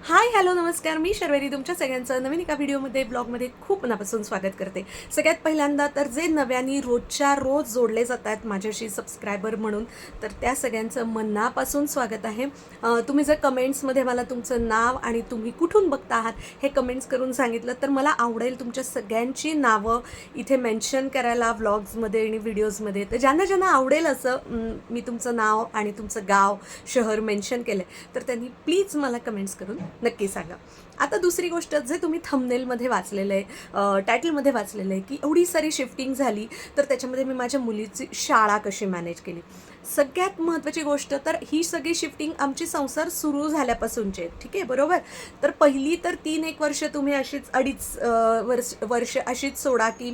Hi hello नमस्कार, मी शर्वरी तुमच्या सगळ्यांचं नवीन एका व्हिडिओमध्ये ब्लॉगमध्ये खूप मनापासून स्वागत करते. सगळ्यात पहिल्यांदा तर जे नव्याने रोजच्या रोज जोडले जात आहेत माझ्याशी सबस्क्रायबर म्हणून, तर त्या सगळ्यांचं मनापासून स्वागत आहे. तुम्ही जर कमेंट्समध्ये मला तुमचं नाव आणि तुम्ही कुठून बघता आहात हे कमेंट्स करून सांगितलं तर मला आवडेल तुमच्या सगळ्यांची नावं इथे मेन्शन करायला व्लॉग्समध्ये आणि व्हिडिओजमध्ये. तर ज्यांना ज्यांना आवडेल असं मी तुमचं नाव आणि तुमचं गाव शहर मेन्शन केलं तर त्यांनी प्लीज मला कमेंट्स करून नक्की सांगा. आता दुसरी गोष्ट जे तुम्ही थंबनेलमध्ये वाचलेलं आहे, टायटलमध्ये वाचलेलं आहे की एवढी सारी शिफ्टिंग झाली तर त्याच्यामध्ये मी माझ्या मुलीची शाळा कशी मॅनेज केली. सगळ्यात महत्त्वाची गोष्ट तर ही सगळी शिफ्टिंग आमची संसार सुरू झाल्यापासूनची आहे, ठीक आहे बरोबर. तर पहिली तर 3-1 वर्ष तुम्ही अशीच 2.5 वर्ष अशीच सोडा की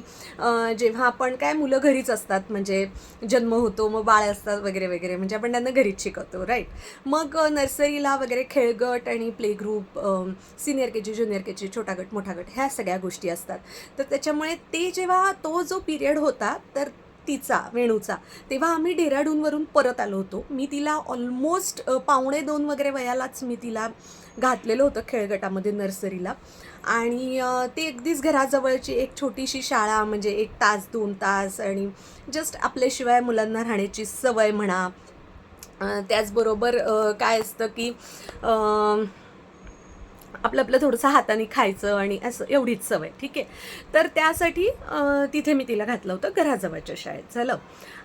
जेव्हा आपण काय मुलं घरीच असतात, म्हणजे जन्म होतो मग बाळ असतात वगैरे वगैरे, म्हणजे आपण त्यांना घरीच शिकवतो राईट. मग नर्सरीला वगैरे खेळगट आणि play group, senior K G junior K जी, छोटा गट मोठा गट ह्या सगळ्या गोष्टी असतात. तर त्याच्यामुळे ते जेव्हा तो जो पिरियड होता तर तिचा वेणूचा, तेव्हा आम्ही डेहराडूनवरून परत आलो होतो. मी तिला ऑलमोस्ट 1.25 वगैरे वयालाच मी तिला घातलेलं होतं खेळगटामध्ये नर्सरीला. आणि ते अगदीच घराजवळची एक छोटीशी शाळा, म्हणजे 1 तास 2 तास, आणि जस्ट आपल्याशिवाय मुलांना राहण्याची सवय म्हणा. त्याचबरोबर काय असतं की आपलं आपलं थोडंसं हाताने खायचं आणि असं एवढीच सवय, ठीक आहे. तर त्यासाठी तिथे मी तिला घातलं होतं घराजवळच्या शाळेत. झालं.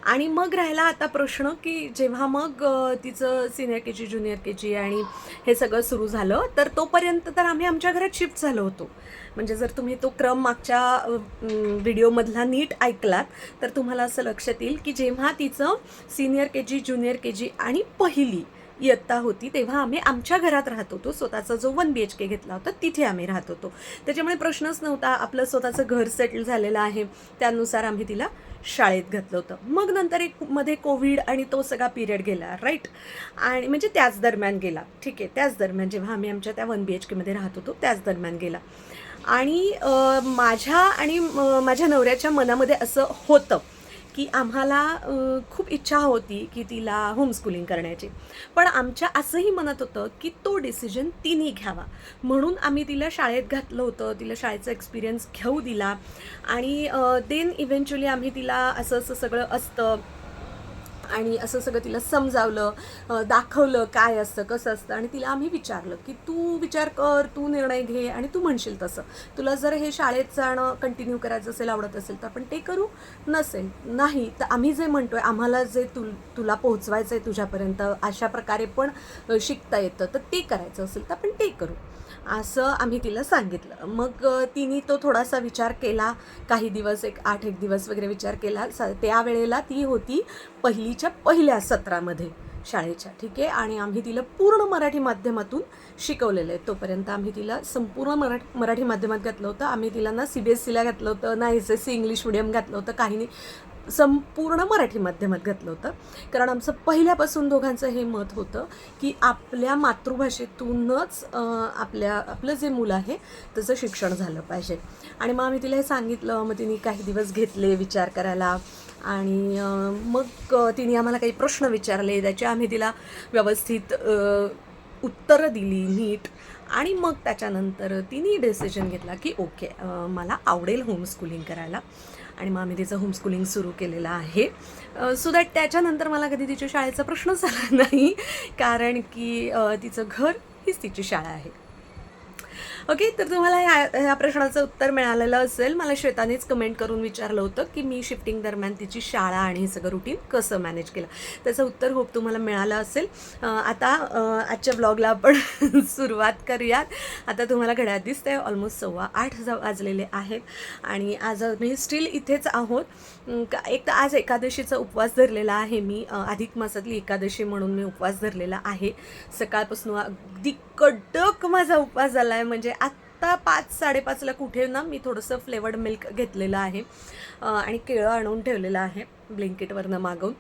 आणि मग राहिला आता प्रश्न की जेव्हा मग तिचं senior K G junior K जी आणि हे सगळं सुरू झालं तर तोपर्यंत तर आम्ही आमच्या घरात शिफ्ट झालो होतो. म्हणजे जर तुम्ही तो क्रम मागच्या व्हिडिओमधला नीट ऐकलात तर तुम्हाला असं लक्षात येईल की जेव्हा तिचं senior K G junior K जी आणि पहिली इयत्ता होती तेव्हा आम्ही आमच्या घरात राहत होतो. स्वतःचा जो 1 BHK घेतला होता तिथे आम्ही राहत होतो. त्याच्यामुळे प्रश्नच नव्हता, आपलं स्वतःचं घर सेटल झालेलं आहे, त्यानुसार आम्ही तिला शाळेत घातलं होतं. मग नंतर एक मध्ये कोविड आणि तो सगळा पिरियड गेला राईट. आणि म्हणजे त्याच दरम्यान गेला, ठीक आहे, त्याच दरम्यान जेव्हा आम्ही आमच्या त्या 1 BHK मध्ये राहत होतो त्याच दरम्यान गेला. आणि माझ्या आणि माझ्या नवऱ्याच्या मनामध्ये असं होतं की आम्हाला खूप इच्छा होती की तिला होमस्कूलिंग करण्याची, पण आमच्या असंही म्हणत होतं की तो डिसिजन तिने घ्यावा, म्हणून आम्ही तिला शाळेत घातलं होतं, तिला शाळेचा एक्सपिरियन्स घेऊ दिला. आणि देन इव्हेंच्युअली आम्ही तिला असं असं सगळं असतं आणि असं सगळं तिला समजावलं, दाखवलं काय असतं कसं असतं. आणि तिला आम्ही विचारलं की तू विचार कर, तू निर्णय घे आणि तू म्हणशील तसं. तुला जर हे शाळेत जाणं कंटिन्यू करायचं असेल, आवडत असेल तर आपण ते करू, नसेल नाही तर आम्ही जे म्हणतोय आम्हाला जे तुला पोहोचवायचं आहे तुझ्यापर्यंत अशा प्रकारे पण शिकता येतं तर ते करायचं असेल तर आपण ते करू, असं आम्ही तिला सांगितलं. मग तिने तो थोडासा विचार केला, काही दिवस, एक 8-1 दिवस वगैरे विचार केला. त्यावेळेला ती होती पहिलीच्या पहिल्या सत्रामध्ये शाळेच्या, ठीक आहे. आणि आम्ही तिला पूर्ण मराठी माध्यमातून शिकवलेलं आहे. तोपर्यंत आम्ही तिला संपूर्ण मराठी माध्यमात घातलं होतं. आम्ही तिला ना CBSEला घातलं होतं, ना SSC इंग्लिश मिडियम घातलं होतं, काही नाही, संपूर्ण मराठी माध्यमात घातलं होतं. कारण आमचं पहिल्यापासून दोघांचं हे मत होतं की आपल्या मातृभाषेतूनच आपलं जे मुलं आहे त्याचं शिक्षण झालं पाहिजे. आणि मग आम्ही तिला हे सांगितलं. मग तिने काही दिवस घेतले विचार करायला. आणि मग तिने आम्हाला काही प्रश्न विचारले, त्याचे आम्ही तिला व्यवस्थित उत्तरं दिली नीट. आणि मग त्याच्यानंतर तिने डिसिजन घेतला की ओके, मला आवडेल होमस्कूलिंग करायला. आणि मग आम्ही तिचं होमस्कूलिंग सुरू केलेलं आहे, सो दॅट त्याच्यानंतर मला कधी तिच्या शाळेचा प्रश्नच आला नाही, कारण की तिचं घर हीच तिची शाळा आहे. ओके, तर तुम्हाला ह्या प्रश्नाचं उत्तर मिळालेलं असेल. मला श्वेतानेच कमेंट करून विचारलं होतं की मी शिफ्टिंग दरम्यान तिची शाळा आणि हे सगळं रुटीन कसं मॅनेज केलं. त्याचं उत्तर होप तुम्हाला मिळालं असेल. आता आजच्या ब्लॉगला आपण सुरुवात करूयात. आता तुम्हाला घड्याळ दिसतंय ऑलमोस्ट 8:15 वाजलेले आहेत आणि आज मी स्टील इथेच आहोत. एक तर आज एकादशीचा उपवास धरलेला आहे मी, अधिक मासातली एकादशी म्हणून मी उपवास धरलेला आहे. सकाळपासून अगदी कडक माझा उपवास झाला आहे. म्हणजे आत्ता 5-5:30ला कुठे ना मी थोडंसं फ्लेवर्ड मिल्क घेतलेलं आहे आणि केळं आणून ठेवलेलं आहे ब्लिंकिटवरनं मागवून.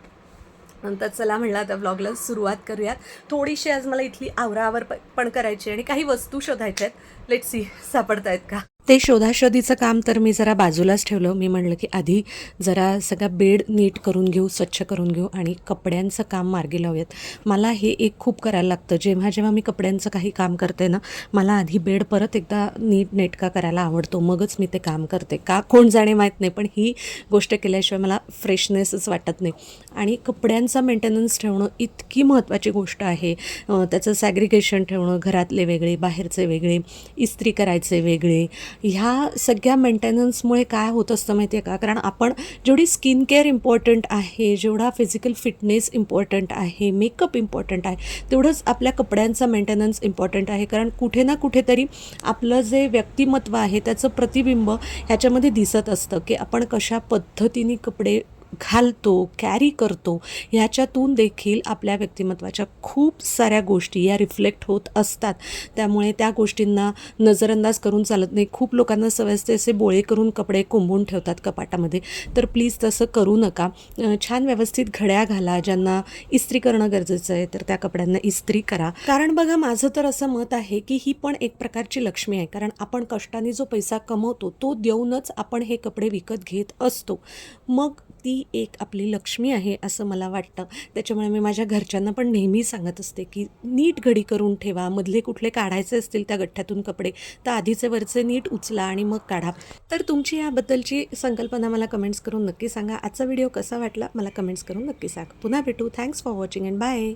नंतर चला म्हणलं आता व्लॉगला सुरुवात करूयात. थोडीशी आज मला इथली आवराआवर पण करायची आणि काही वस्तू शोधायच्या आहेत. लेट्स सी सापडतायत का. ते शोधाशोधीचं काम तर मी जरा बाजूलाच ठेवलं. मी म्हणलं की आधी जरा सगळा बेड नीट करून घेऊ, स्वच्छ करून घेऊ आणि कपड्यांचं काम मार्गी लावूयात. मला हे एक खूप करायला लागतं. जेव्हा जेव्हा मी कपड्यांचं काही काम करते ना, मला आधी बेड परत एकदा नीट नेटका करायला आवडतो. मगच मी ते काम करते. का कोण जाणे माहीत नाही, पण ही गोष्ट केल्याशिवाय मला फ्रेशनेसच वाटत नाही. आणि कपड्यांचा मेंटेनन्स ठेवणं इतकी महत्त्वाची गोष्ट आहे. त्याचं सॅग्रिगेशन ठेवणं, घरातले वेगळे, बाहेरचे वेगळे, इस्त्री करायचे वेगळे. ह्या सगळ्या मेंटेनन्समुळे काय होत असतं माहिती आहे का, कारण आपण जेवढी स्किन केअर इम्पॉर्टंट आहे, जेवढा फिजिकल फिटनेस इम्पॉर्टंट आहे, मेकअप इम्पॉर्टंट आहे, तेवढंच आपल्या कपड्यांचा मेंटेनन्स इम्पॉर्टंट आहे. कारण कुठे ना कुठेतरी आपलं जे व्यक्तिमत्व आहे त्याचं प्रतिबिंब ह्याच्यामध्ये दिसत असतं की आपण कशा पद्धतीने कपडे घालतो, कॅरी करतो. ह्याच्यातून देखील आपल्या व्यक्तिमत्वाच्या खूप साऱ्या गोष्टी या रिफ्लेक्ट होत असतात. त्यामुळे त्या गोष्टींना नजरअंदाज करून चालत नाही. खूप लोकांना सवय असते असे बोळे करून कपडे कोंबून ठेवतात कपाटामध्ये, तर प्लीज तसं करू नका. छान व्यवस्थित घड्या घाला. ज्यांना इस्त्री करणं गरजेचं आहे तर त्या कपड्यांना इस्त्री करा. कारण बघा, माझं तर असं मत आहे की ही पण एक प्रकारची लक्ष्मी आहे. कारण आपण कष्टाने जो पैसा कमवतो तो देऊनच आपण हे कपडे विकत घेत असतो. मग ती एक आपली लक्ष्मी आहे असं मला वाटतं. त्याच्यामुळे मी माझ्या घरच्यांना पण नेहमी सांगत असते की नीट घडी करून ठेवा. मधले कुठले काढायचे असतील त्या गठ्ठ्यातून कपडे, तर आधीचे वरचे नीट उचला आणि मग काढा. तर तुमची याबद्दलची संकल्पना मला कमेंट्स करून नक्की सांगा. आजचा व्हिडिओ कसा वाटला मला कमेंट्स करून नक्की सांगा. पुन्हा भेटू. Thanks for watching and bye.